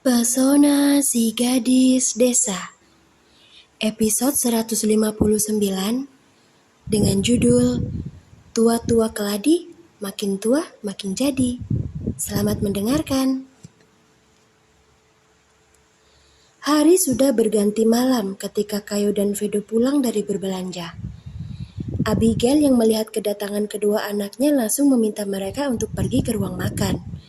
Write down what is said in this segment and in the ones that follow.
Pesona si gadis desa, episode 159 dengan judul Tua-tua keladi, makin tua makin jadi. Selamat mendengarkan. Hari sudah berganti malam ketika Kayo dan Vedo pulang dari berbelanja. Abigail yang melihat kedatangan kedua anaknya langsung meminta mereka untuk pergi ke ruang makan.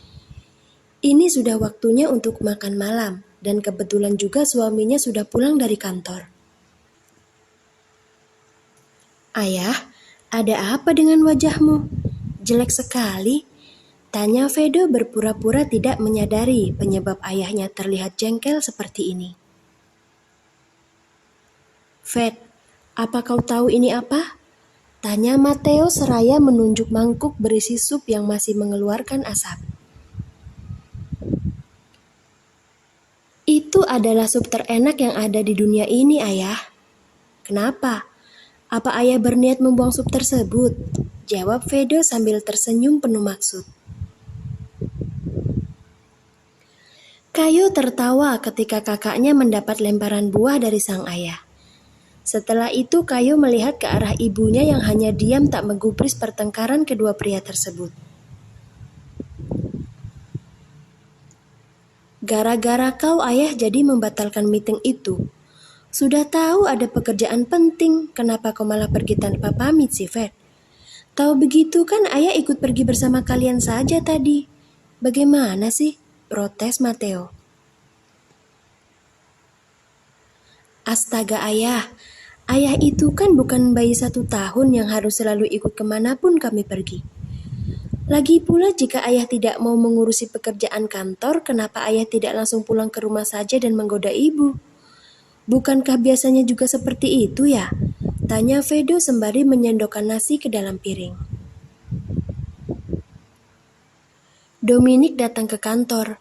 Ini sudah waktunya untuk makan malam, dan kebetulan juga suaminya sudah pulang dari kantor. Ayah, ada apa dengan wajahmu? Jelek sekali, tanya Vedo berpura-pura tidak menyadari penyebab ayahnya terlihat jengkel seperti ini. Ved, apa kau tahu ini apa? Tanya Matteo seraya menunjuk mangkuk berisi sup yang masih mengeluarkan asap. Itu adalah sup terenak yang ada di dunia ini, Ayah. Kenapa? Apa ayah berniat membuang sup tersebut? Jawab Vedo sambil tersenyum penuh maksud. Kayo tertawa ketika kakaknya mendapat lemparan buah dari sang ayah. Setelah itu Kayo melihat ke arah ibunya yang hanya diam tak menggubris pertengkaran kedua pria tersebut. Gara-gara kau ayah jadi membatalkan meeting itu. Sudah tahu ada pekerjaan penting, kenapa kau malah pergi tanpa pamit sih, Ved? Tahu begitu kan ayah ikut pergi bersama kalian saja tadi. Bagaimana sih? Protes Matteo. Astaga ayah itu kan bukan bayi 1 tahun yang harus selalu ikut kemanapun kami pergi. Lagi pula jika ayah tidak mau mengurusi pekerjaan kantor, kenapa ayah tidak langsung pulang ke rumah saja dan menggoda ibu? Bukankah biasanya juga seperti itu ya? Tanya Vedo sembari menyendokkan nasi ke dalam piring. Dominic datang ke kantor.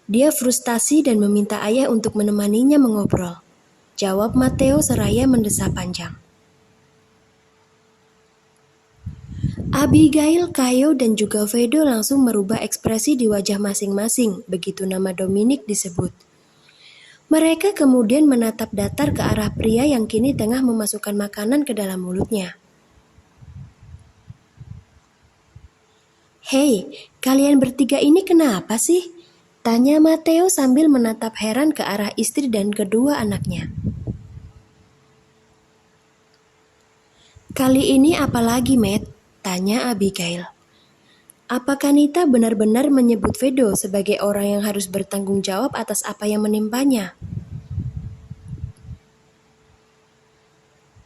Dia frustasi dan meminta ayah untuk menemaninya mengobrol. Jawab Matteo seraya mendesah panjang. Abigail, Kayo, dan juga Vedo langsung merubah ekspresi di wajah masing-masing begitu nama Dominic disebut. Mereka kemudian menatap datar ke arah pria yang kini tengah memasukkan makanan ke dalam mulutnya. Hei, kalian bertiga ini kenapa sih? Tanya Matteo sambil menatap heran ke arah istri dan kedua anaknya. Kali ini apa lagi, Matt? Tanya Abigail. Apakah Nita benar-benar menyebut Vedo sebagai orang yang harus bertanggung jawab atas apa yang menimpanya?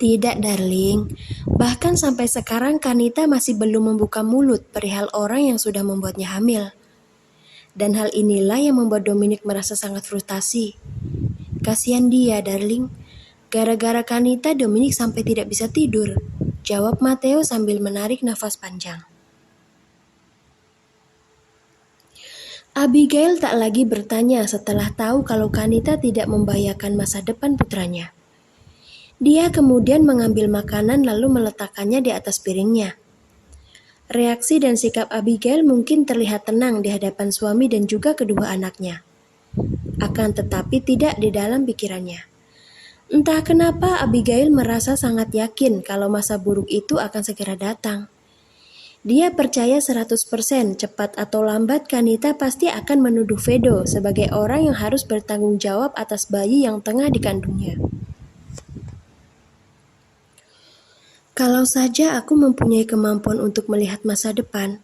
Tidak, darling. Bahkan sampai sekarang Kanita masih belum membuka mulut perihal orang yang sudah membuatnya hamil. Dan hal inilah yang membuat Dominic merasa sangat frustasi. Kasihan dia, darling. Gara-gara Kanita, Dominic sampai tidak bisa tidur. Jawab Matteo sambil menarik nafas panjang. Abigail tak lagi bertanya setelah tahu kalau Kanita tidak membahayakan masa depan putranya. Dia kemudian mengambil makanan lalu meletakkannya di atas piringnya. Reaksi dan sikap Abigail mungkin terlihat tenang di hadapan suami dan juga kedua anaknya. Akan tetapi tidak di dalam pikirannya. Entah kenapa Abigail merasa sangat yakin kalau masa buruk itu akan segera datang. Dia percaya 100% cepat atau lambat Kanita pasti akan menuduh Vedo sebagai orang yang harus bertanggung jawab atas bayi yang tengah dikandungnya. Kalau saja aku mempunyai kemampuan untuk melihat masa depan,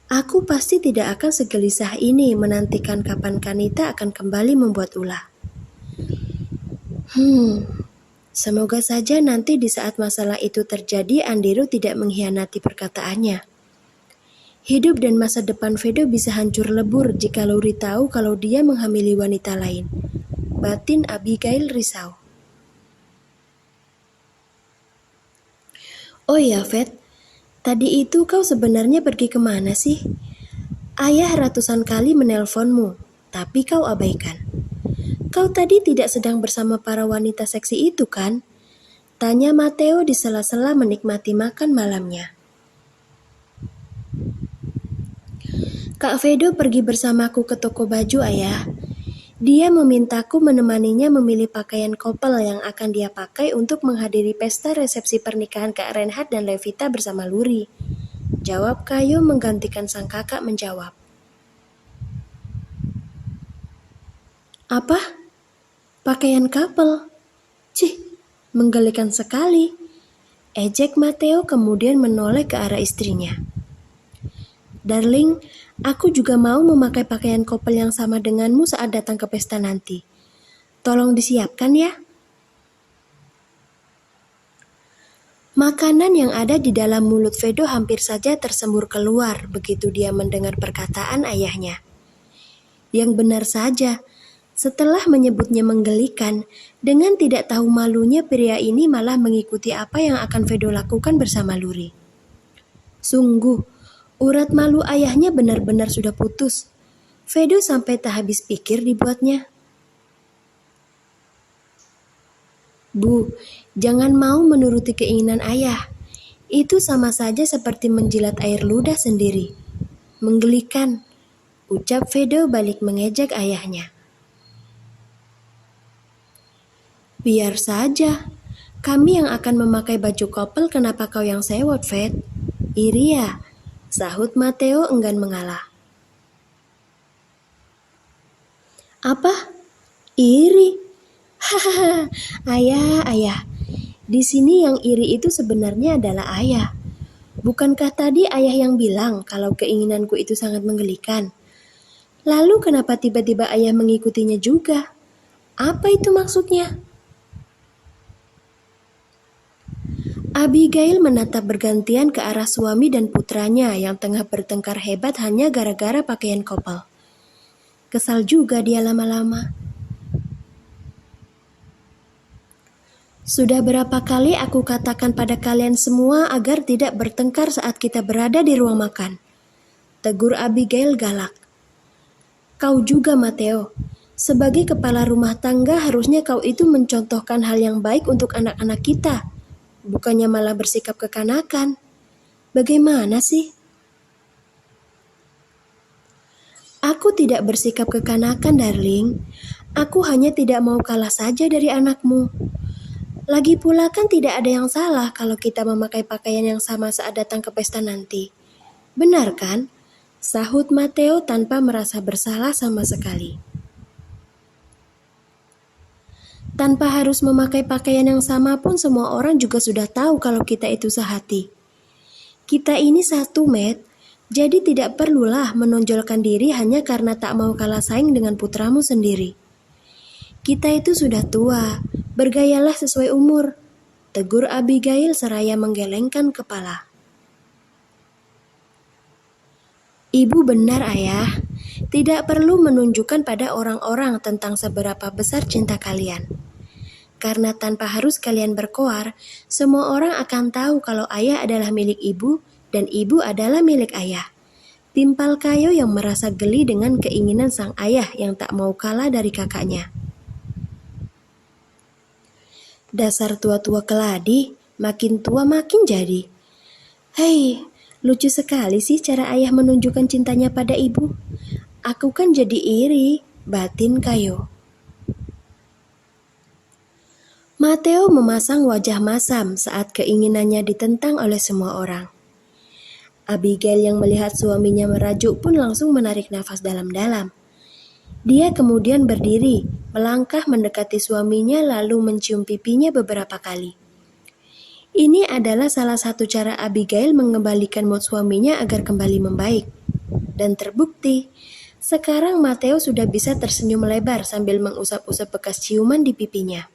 aku pasti tidak akan segelisah ini menantikan kapan Kanita akan kembali membuat ulah. Semoga saja nanti di saat masalah itu terjadi Andiro tidak mengkhianati perkataannya. Hidup dan masa depan Vedo bisa hancur lebur jika Lori tahu kalau dia menghamili wanita lain. Batin Abigail risau. Oh ya, Ved, tadi itu kau sebenarnya pergi kemana sih? Ayah ratusan kali menelponmu, tapi kau abaikan. Kau tadi tidak sedang bersama para wanita seksi itu kan? Tanya Matteo di sela-sela menikmati makan malamnya. Kak Vedo pergi bersamaku ke toko baju, ayah. Dia memintaku menemaninya memilih pakaian couple yang akan dia pakai untuk menghadiri pesta resepsi pernikahan Kak Renhard dan Levita bersama Luri. Jawab Kayo menggantikan sang kakak menjawab. Apa? Pakaian couple? Cih, menggelikan sekali. Ejek Mateo kemudian menoleh ke arah istrinya. Darling, aku juga mau memakai pakaian couple yang sama denganmu saat datang ke pesta nanti. Tolong disiapkan ya. Makanan yang ada di dalam mulut Vedo hampir saja tersembur keluar begitu dia mendengar perkataan ayahnya. Yang benar saja, setelah menyebutnya menggelikan, dengan tidak tahu malunya pria ini malah mengikuti apa yang akan Vedo lakukan bersama Luri. Sungguh, urat malu ayahnya benar-benar sudah putus. Vedo sampai tak habis pikir dibuatnya. Bu, jangan mau menuruti keinginan ayah. Itu sama saja seperti menjilat air ludah sendiri. Menggelikan, ucap Vedo balik mengejek ayahnya. Biar saja, kami yang akan memakai baju couple, kenapa kau yang sewot, Ved? Iri ya, sahut Mateo enggan mengalah. Apa? Iri? Hahaha, ayah. Di sini yang iri itu sebenarnya adalah ayah. Bukankah tadi ayah yang bilang kalau keinginanku itu sangat menggelikan? Lalu kenapa tiba-tiba ayah mengikutinya juga? Apa itu maksudnya? Abigail menatap bergantian ke arah suami dan putranya yang tengah bertengkar hebat hanya gara-gara pakaian couple. Kesal juga dia lama-lama. Sudah berapa kali aku katakan pada kalian semua agar tidak bertengkar saat kita berada di ruang makan. Tegur Abigail galak. Kau juga, Mateo. Sebagai kepala rumah tangga harusnya kau itu mencontohkan hal yang baik untuk anak-anak kita. Bukannya malah bersikap kekanakan. Bagaimana sih? Aku tidak bersikap kekanakan, darling. Aku hanya tidak mau kalah saja dari anakmu. Lagi pula kan tidak ada yang salah kalau kita memakai pakaian yang sama saat datang ke pesta nanti. Benar kan? Sahut Mateo tanpa merasa bersalah sama sekali. Tanpa harus memakai pakaian yang sama pun semua orang juga sudah tahu kalau kita itu sehati. Kita ini satu, Matt. Jadi tidak perlulah menonjolkan diri hanya karena tak mau kalah saing dengan putramu sendiri. Kita itu sudah tua, bergayalah sesuai umur. Tegur Abigail seraya menggelengkan kepala. Ibu benar, ayah. Tidak perlu menunjukkan pada orang-orang tentang seberapa besar cinta kalian. Karena tanpa harus kalian berkoar, semua orang akan tahu kalau ayah adalah milik ibu dan ibu adalah milik ayah. Timpal Kayo yang merasa geli dengan keinginan sang ayah yang tak mau kalah dari kakaknya. Dasar tua-tua keladi, makin tua makin jadi. Hei, lucu sekali sih cara ayah menunjukkan cintanya pada ibu. Aku kan jadi iri, batin Kayo. Mateo memasang wajah masam saat keinginannya ditentang oleh semua orang. Abigail yang melihat suaminya merajuk pun langsung menarik nafas dalam-dalam. Dia kemudian berdiri, melangkah mendekati suaminya lalu mencium pipinya beberapa kali. Ini adalah salah satu cara Abigail mengembalikan mood suaminya agar kembali membaik. Dan terbukti, sekarang Mateo sudah bisa tersenyum lebar sambil mengusap-usap bekas ciuman di pipinya.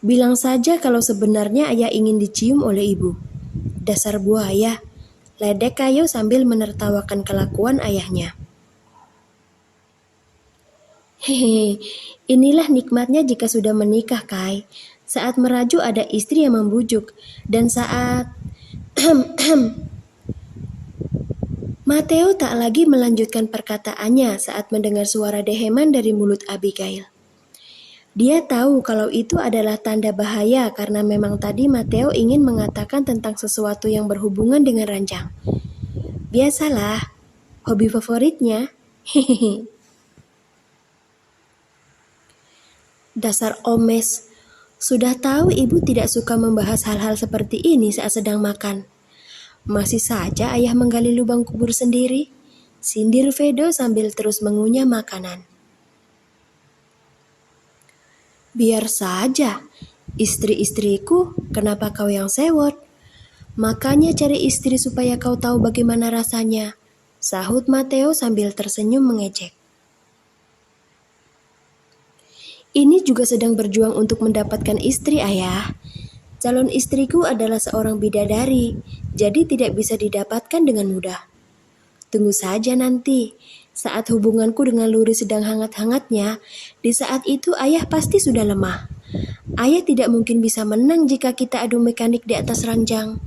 Bilang saja kalau sebenarnya ayah ingin dicium oleh ibu. Dasar buaya, ledek Kayo sambil menertawakan kelakuan ayahnya. Hehe, inilah nikmatnya jika sudah menikah, Kai. Saat merajuk ada istri yang membujuk, dan saat... Mateo tak lagi melanjutkan perkataannya saat mendengar suara deheman dari mulut Abigail. Dia tahu kalau itu adalah tanda bahaya karena memang tadi Mateo ingin mengatakan tentang sesuatu yang berhubungan dengan ranjang. Biasalah, hobi favoritnya, Hehehe. Dasar omes. Sudah tahu ibu tidak suka membahas hal-hal seperti ini saat sedang makan. Masih saja ayah menggali lubang kubur sendiri. Sindir Vedo sambil terus mengunyah makanan. Biar saja, istri-istriku, kenapa kau yang sewot? Makanya cari istri supaya kau tahu bagaimana rasanya, sahut Mateo sambil tersenyum mengejek. Ini juga sedang berjuang untuk mendapatkan istri, ayah. Calon istriku adalah seorang bidadari, jadi tidak bisa didapatkan dengan mudah. Tunggu saja nanti, saat hubunganku dengan Luri sedang hangat-hangatnya, di saat itu ayah pasti sudah lemah. Ayah tidak mungkin bisa menang jika kita adu mekanik di atas ranjang.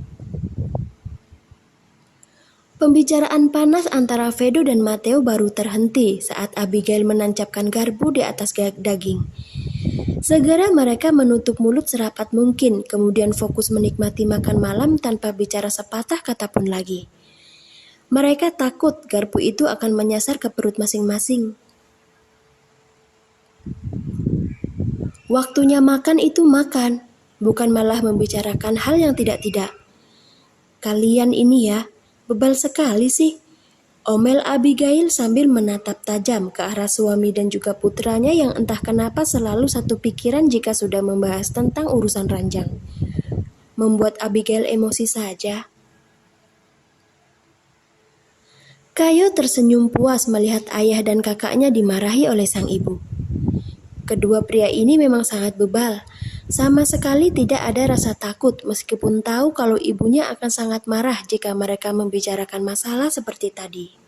Pembicaraan panas antara Vedo dan Mateo baru terhenti saat Abigail menancapkan garpu di atas daging. Segera mereka menutup mulut serapat mungkin, kemudian fokus menikmati makan malam tanpa bicara sepatah kata pun lagi. Mereka takut garpu itu akan menyasar ke perut masing-masing. Waktunya makan itu makan, bukan malah membicarakan hal yang tidak-tidak. Kalian ini ya, bebal sekali sih. Omel Abigail sambil menatap tajam ke arah suami dan juga putranya yang entah kenapa selalu satu pikiran jika sudah membahas tentang urusan ranjang. Membuat Abigail emosi saja. Kayo tersenyum puas melihat ayah dan kakaknya dimarahi oleh sang ibu. Kedua pria ini memang sangat bebal. Sama sekali tidak ada rasa takut meskipun tahu kalau ibunya akan sangat marah jika mereka membicarakan masalah seperti tadi.